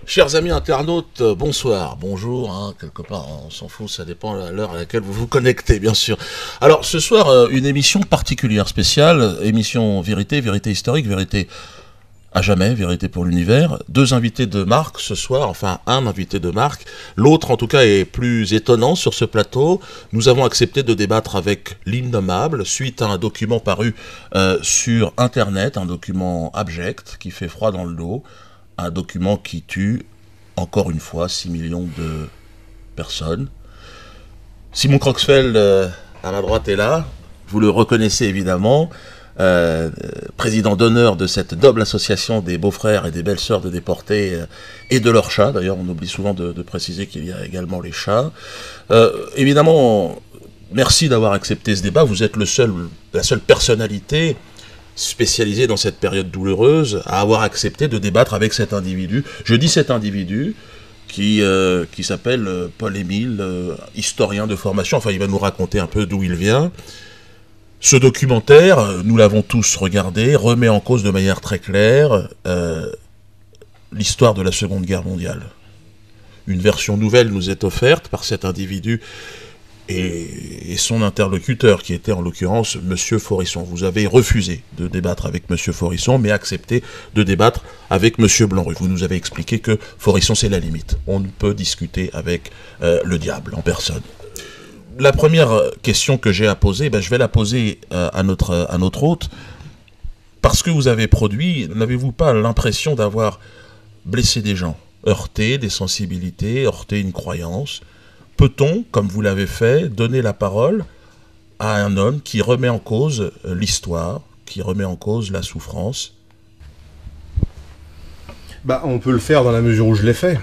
Chers amis internautes, bonsoir, bonjour, hein, quelque part, on s'en fout, ça dépend de l'heure à laquelle vous vous connectez, bien sûr. Alors, ce soir, une émission particulière, spéciale, émission vérité, vérité historique, vérité à jamais, vérité pour l'univers. Deux invités de marque ce soir, enfin un invité de marque, l'autre en tout cas est plus étonnant sur ce plateau. Nous avons accepté de débattre avec l'innommable suite à un document paru sur internet, un document abject qui fait froid dans le dos. Un document qui tue, encore une fois, 6 millions de personnes. Simon Kroxfeld, à ma droite, est là. Vous le reconnaissez évidemment. Président d'honneur de cette noble association des beaux-frères et des belles-sœurs de déportés et de leurs chats. D'ailleurs, on oublie souvent de préciser qu'il y a également les chats. Évidemment, merci d'avoir accepté ce débat. Vous êtes la seule personnalité spécialisé dans cette période douloureuse, à avoir accepté de débattre avec cet individu. Je dis cet individu qui s'appelle Paul-Émile, historien de formation. Enfin, il va nous raconter un peu d'où il vient. Ce documentaire, nous l'avons tous regardé, remet en cause de manière très claire l'histoire de la Seconde Guerre mondiale. Une version nouvelle nous est offerte par cet individu et son interlocuteur, qui était en l'occurrence Monsieur Forisson. Vous avez refusé de débattre avec Monsieur Forisson, mais accepté de débattre avec Monsieur Blanc-Rue. Vous nous avez expliqué que Forisson, c'est la limite. On ne peut discuter avec le diable en personne. La première question que j'ai à poser, je vais la poser à notre hôte. Parce que vous avez produit, n'avez-vous pas l'impression d'avoir blessé des gens, heurté des sensibilités, heurté une croyance ? Peut-on, comme vous l'avez fait, donner la parole à un homme qui remet en cause l'histoire, qui remet en cause la souffrance ? On peut le faire dans la mesure où je l'ai fait.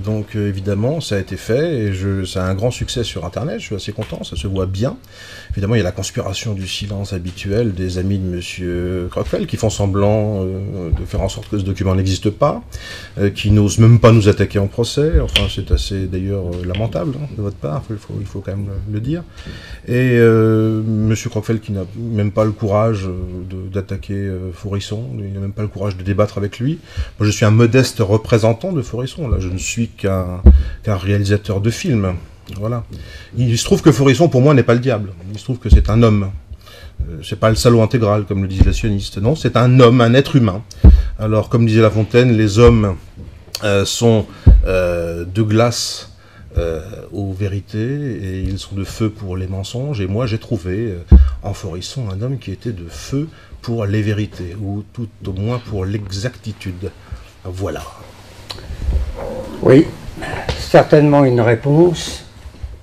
Donc évidemment, ça a été fait et ça a un grand succès sur Internet. Je suis assez content, ça se voit bien. Évidemment, il y a la conspiration du silence habituelle des amis de Monsieur Kroxfeld qui font semblant de faire en sorte que ce document n'existe pas, qui n'osent même pas nous attaquer en procès. Enfin, c'est assez d'ailleurs lamentable de votre part, il faut quand même le dire. Et Monsieur Kroxfeld qui n'a même pas le courage d'attaquer Forisson, il n'a même pas le courage de débattre avec lui. Moi, je suis un modeste représentant de Forisson, là. Je ne suis qu'un réalisateur de films. Voilà. Il se trouve que Forisson, pour moi, n'est pas le diable. Il se trouve que c'est un homme. C'est pas le salaud intégral, comme le disent les sionistes. Non, c'est un homme, un être humain. Alors, comme disait La Fontaine, les hommes sont de glace aux vérités et ils sont de feu pour les mensonges. Et moi, j'ai trouvé en Forisson un homme qui était de feu pour les vérités, ou tout au moins pour l'exactitude. Voilà. Oui, certainement une réponse.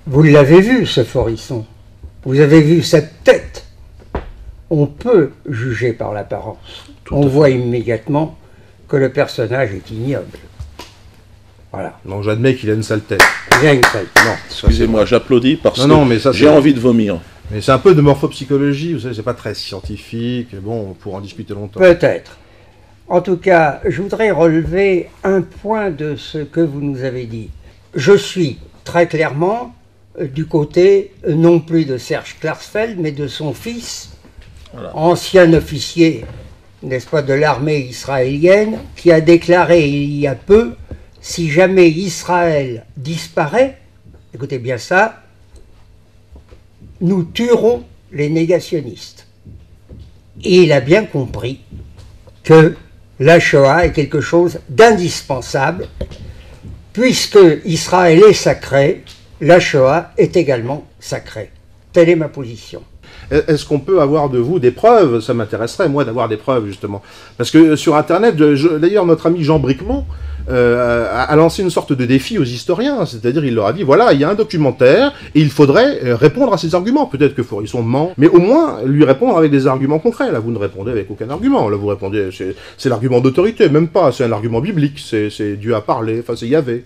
Vous l'avez vu, ce Forisson. Vous avez vu cette tête. On peut juger par l'apparence. On voit immédiatement que le personnage est ignoble. Voilà. Non, j'admets qu'il a une sale tête. Il a une sale tête. Non, excusez-moi, j'applaudis parce que j'ai envie de vomir. Mais c'est un peu de morphopsychologie, vous savez, c'est pas très scientifique. Bon, on pourra en discuter longtemps. Peut-être. En tout cas, je voudrais relever un point de ce que vous nous avez dit. Je suis très clairement du côté non plus de Serge Klarsfeld, mais de son fils, voilà, ancien officier, n'est-ce pas, de l'armée israélienne, qui a déclaré il y a peu, si jamais Israël disparaît, écoutez bien ça, nous tuerons les négationnistes. Et il a bien compris que la Shoah est quelque chose d'indispensable, puisque Israël est sacré, la Shoah est également sacrée. Telle est ma position. Est-ce qu'on peut avoir de vous des preuves ? Ça m'intéresserait, moi, d'avoir des preuves, justement. Parce que sur Internet, d'ailleurs, notre ami Jean Bricmont a lancé une sorte de défi aux historiens. C'est-à-dire, il leur a dit, voilà, il y a un documentaire, et il faudrait répondre à ces arguments. Peut-être que Forisson ment, mais au moins lui répondre avec des arguments concrets. Là, vous ne répondez avec aucun argument. Là, vous répondez, c'est l'argument d'autorité, même pas, c'est un argument biblique, c'est Dieu a parlé, enfin, c'est Yahvé.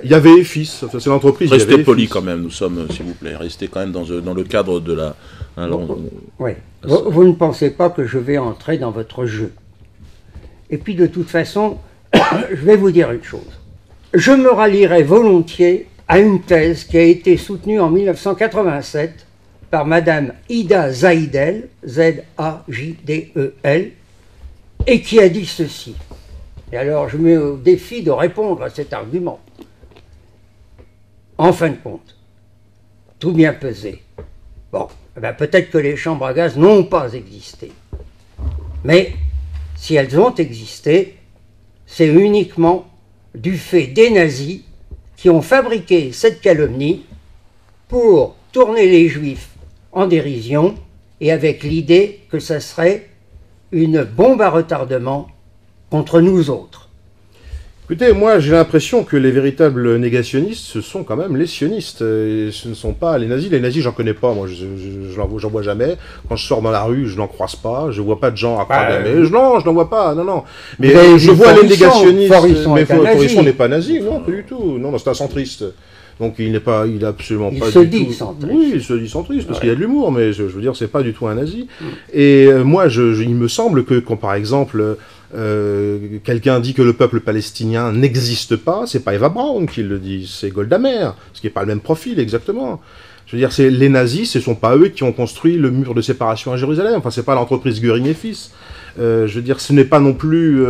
Yahvé et fils, enfin, c'est l'entreprise. Restez poli quand même, nous sommes, s'il vous plaît, restez quand même dans le cadre de la... Oui, vous ne pensez pas que je vais entrer dans votre jeu. Et puis de toute façon, je vais vous dire une chose. Je me rallierai volontiers à une thèse qui a été soutenue en 1987 par Madame Ida Zaidel, Z-A-J-D-E-L, et qui a dit ceci. Et alors, je mets au défi de répondre à cet argument. En fin de compte, tout bien pesé. Bon, eh ben peut-être que les chambres à gaz n'ont pas existé. Mais si elles ont existé, c'est uniquement du fait des nazis qui ont fabriqué cette calomnie pour tourner les juifs en dérision et avec l'idée que ça serait une bombe à retardement contre nous autres. Écoutez, moi j'ai l'impression que les véritables négationnistes, ce sont quand même les sionistes. Et ce ne sont pas les nazis. Les nazis, j'en connais pas. Moi, j'en vois jamais. Quand je sors dans la rue, je n'en croise pas. Je vois pas de gens à Prague. Non, je n'en vois pas. Non, non. Mais je vois les négationnistes. Mais Forisson n'est pas nazi. Non, pas du tout. Non, c'est un centriste. Donc il est absolument pas du tout. Il se dit centriste. Oui, il se dit centriste parce qu'il a de l'humour, mais je veux dire, c'est pas du tout un nazi. Et moi, il me semble que quand par exemple quelqu'un dit que le peuple palestinien n'existe pas, c'est pas Eva Braun qui le dit, c'est Golda Meir, ce qui n'est pas le même profil exactement. Je veux dire, les nazis, ce sont pas eux qui ont construit le mur de séparation à Jérusalem. Enfin, c'est pas l'entreprise Göring et Fils. Je veux dire, ce n'est pas non plus,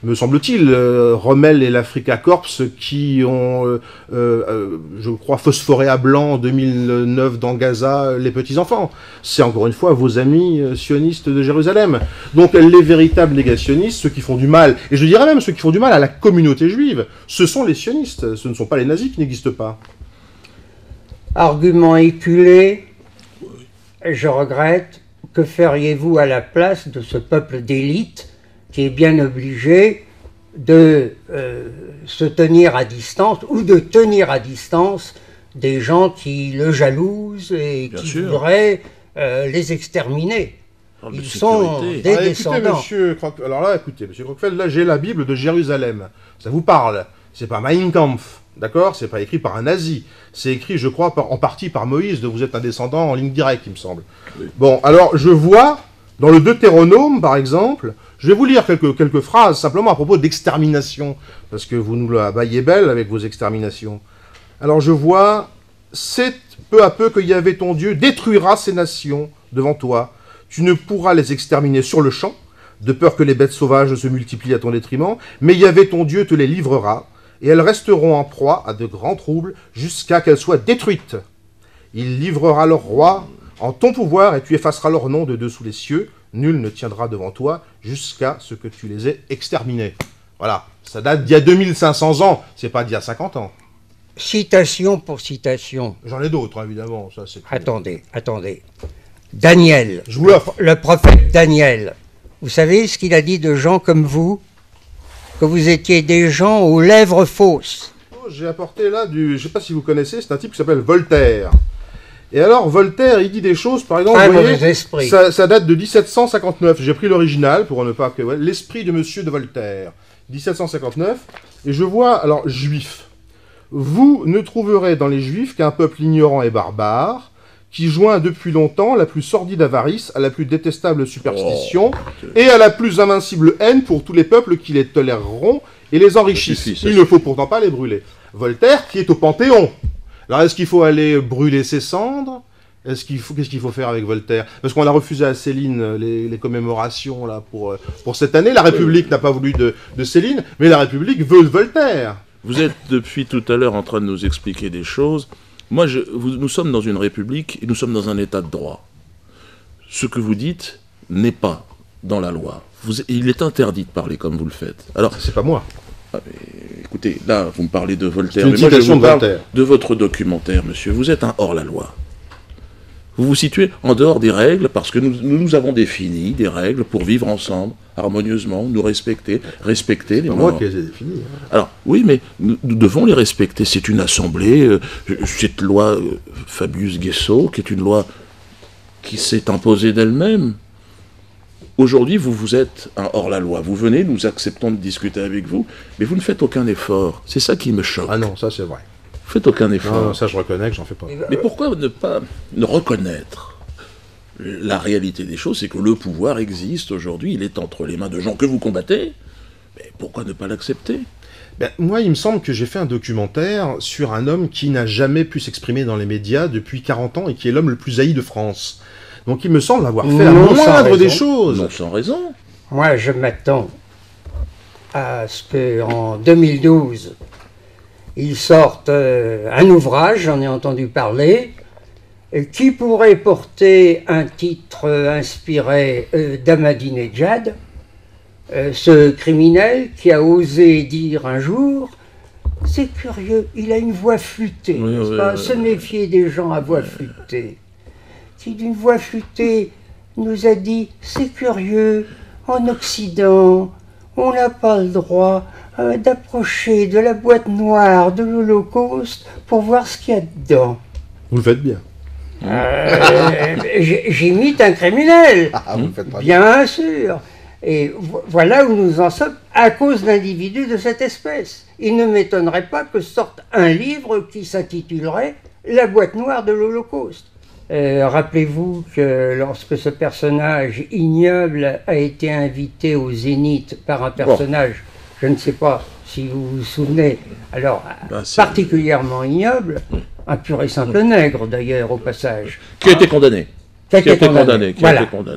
me semble-t-il, Rommel et l'Africa Corps qui ont, je crois, phosphoré à blanc en 2009 dans Gaza les petits-enfants. C'est encore une fois vos amis sionistes de Jérusalem. Donc les véritables négationnistes, ceux qui font du mal, et je dirais même ceux qui font du mal à la communauté juive, ce sont les sionistes, ce ne sont pas les nazis qui n'existent pas. Argument éculé, je regrette. Que feriez-vous à la place de ce peuple d'élite qui est bien obligé de se tenir à distance ou de tenir à distance des gens qui le jalousent et qui voudraient les exterminer? Ils sont des descendants. Écoutez, monsieur Croquefeld, là j'ai la Bible de Jérusalem. Ça vous parle? C'est pas Mein Kampf. D'accord? C'est pas écrit par un nazi. C'est écrit, je crois, en partie par Moïse. Vous êtes un descendant en ligne directe, il me semble. Oui. Bon, alors, je vois, dans le Deutéronome, par exemple, je vais vous lire quelques phrases, simplement à propos d'extermination, parce que vous nous la baillez belle avec vos exterminations. Alors, je vois, c'est peu à peu que Yahvé ton Dieu détruira ces nations devant toi. Tu ne pourras les exterminer sur le champ, de peur que les bêtes sauvages se multiplient à ton détriment, mais Yahvé ton Dieu te les livrera, et elles resteront en proie à de grands troubles jusqu'à qu'elles soient détruites. Il livrera leur roi en ton pouvoir et tu effaceras leur nom de dessous les cieux. Nul ne tiendra devant toi jusqu'à ce que tu les aies exterminés. Voilà, ça date d'il y a 2500 ans, c'est pas d'il y a 50 ans. Citation pour citation. J'en ai d'autres, évidemment. Ça, c'est... Attendez. Daniel, je vous l'offre. Le prophète Daniel. Vous savez ce qu'il a dit de gens comme vous? Que vous étiez des gens aux lèvres fausses. J'ai apporté là je ne sais pas si vous connaissez, c'est un type qui s'appelle Voltaire. Et alors, Voltaire, il dit des choses, par exemple, vous voyez, ça date de 1759. J'ai pris l'original pour ne pas... l'esprit de Monsieur de Voltaire. 1759. Et je vois, alors, juif. Vous ne trouverez dans les juifs qu'un peuple ignorant et barbare, qui joint depuis longtemps la plus sordide avarice à la plus détestable superstition et à la plus invincible haine pour tous les peuples qui les toléreront et les enrichissent. Il ne faut pourtant pas les brûler. Voltaire qui est au Panthéon. Alors est-ce qu'il faut aller brûler ses cendres? Qu'est-ce qu'il faut faire avec Voltaire? Parce qu'on a refusé à Céline les commémorations là, pour cette année. La République n'a pas voulu de Céline, mais la République veut Voltaire. Vous êtes depuis tout à l'heure en train de nous expliquer des choses. Moi, nous sommes dans une république et nous sommes dans un état de droit. Ce que vous dites n'est pas dans la loi. Il est interdit de parler comme vous le faites. Alors, c'est pas moi. Écoutez, là, vous me parlez de Voltaire. Mais moi, je vous parle de votre documentaire, monsieur. Vous êtes un hors-la-loi. Vous vous situez en dehors des règles parce que nous avons défini des règles pour vivre ensemble, harmonieusement, nous respecter les morts. C'est moi qui les ai définies. Hein. Alors, oui, mais nous devons les respecter. C'est une assemblée, cette loi Fabius-Guessot, qui est une loi qui s'est imposée d'elle-même. Aujourd'hui, vous êtes un hors-la-loi. Vous venez, nous acceptons de discuter avec vous, mais vous ne faites aucun effort. C'est ça qui me choque. Ah non, ça c'est vrai. Vous faites aucun effort. Non, ça je reconnais que j'en fais pas. Mais pourquoi ne reconnaître la réalité des choses? C'est que le pouvoir existe aujourd'hui, il est entre les mains de gens que vous combattez. Mais pourquoi ne pas l'accepter? Moi, il me semble que j'ai fait un documentaire sur un homme qui n'a jamais pu s'exprimer dans les médias depuis 40 ans et qui est l'homme le plus haï de France. Donc il me semble avoir fait la moindre des choses. Non, sans raison. Moi, je m'attends à ce qu'en 2012, ils sortent un ouvrage, j'en ai entendu parler, qui pourrait porter un titre inspiré d'Ahmadinejad, ce criminel qui a osé dire un jour « C'est curieux, il a une voix flûtée, n'est-ce pas ? Se méfier des gens à voix flûtée. » Qui d'une voix flûtée nous a dit « C'est curieux, en Occident, on n'a pas le droit d'approcher de la boîte noire de l'Holocauste pour voir ce qu'il y a dedans. » Vous le faites bien. J'imite un criminel, Vous le faites pas bien. bien sûr. Et voilà où nous en sommes à cause d'individus de cette espèce. Il ne m'étonnerait pas que sorte un livre qui s'intitulerait « La boîte noire de l'Holocauste ». Rappelez-vous que lorsque ce personnage ignoble a été invité au Zénith par un personnage, je ne sais pas si vous vous souvenez, alors particulièrement ignoble, un pur et simple nègre d'ailleurs au passage. Qui a été condamné. Qui a été condamné.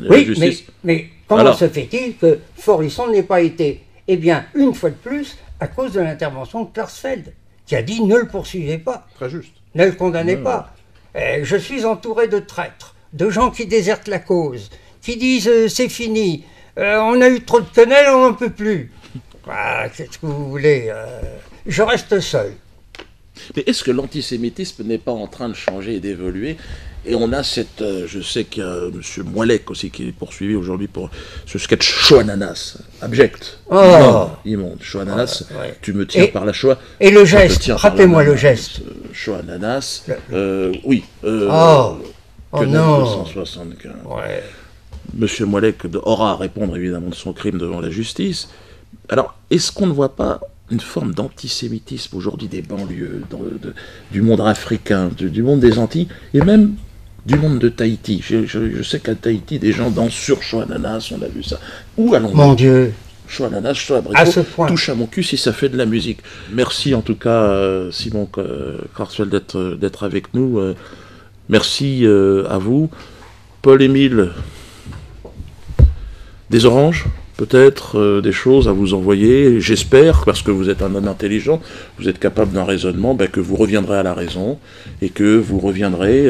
Oui, mais comment se fait-il que Forisson n'ait pas été? Eh bien, une fois de plus, à cause de l'intervention de Klarsfeld, qui a dit ne le poursuivez pas. Très juste. Ne le condamnez pas. Je suis entouré de traîtres, de gens qui désertent la cause, qui disent c'est fini, on a eu trop de quenelles, on n'en peut plus. Qu'est-ce que vous voulez, je reste seul. Mais est-ce que l'antisémitisme n'est pas en train de changer et d'évoluer? Et on a cette... je sais qu'il y a M. Moilec aussi qui est poursuivi aujourd'hui pour ce sketch Shoah-Ananas, abject, immonde. Shoah-Ananas, tu me tiens par la Shoah. Et le geste, rappelez-moi le geste. Shoah-Ananas, oui. Non. 275. Ouais. M. Moilec aura à répondre évidemment de son crime devant la justice. Alors, est-ce qu'on ne voit pas une forme d'antisémitisme aujourd'hui des banlieues, du monde africain, du monde des Antilles, et même du monde de Tahiti? Je sais qu'à Tahiti, des gens dansent sur Shoah-Ananas, on a vu ça. Où allons-nous? Mon Dieu. Shoah-Ananas, Shoah-Abricot, touche à mon cul si ça fait de la musique. Merci en tout cas, Simon Klarsfeld, d'être avec nous. Merci à vous. Paul-Émile, des oranges, peut-être des choses à vous envoyer, j'espère, parce que vous êtes un homme intelligent, vous êtes capable d'un raisonnement, que vous reviendrez à la raison, et que vous reviendrez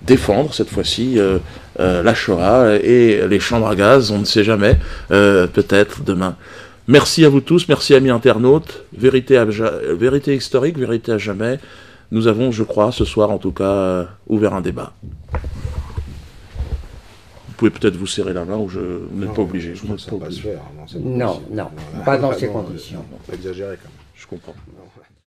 défendre, cette fois-ci, la Shoah et les chambres à gaz, on ne sait jamais, peut-être demain. Merci à vous tous, merci amis internautes, vérité historique, vérité à jamais. Nous avons, je crois, ce soir en tout cas, ouvert un débat. Vous pouvez peut-être vous serrer la main ou vous n'êtes pas obligé. Je ne sais pas se faire. Non, pas dans ces conditions. Pas exagérer quand même. Je comprends.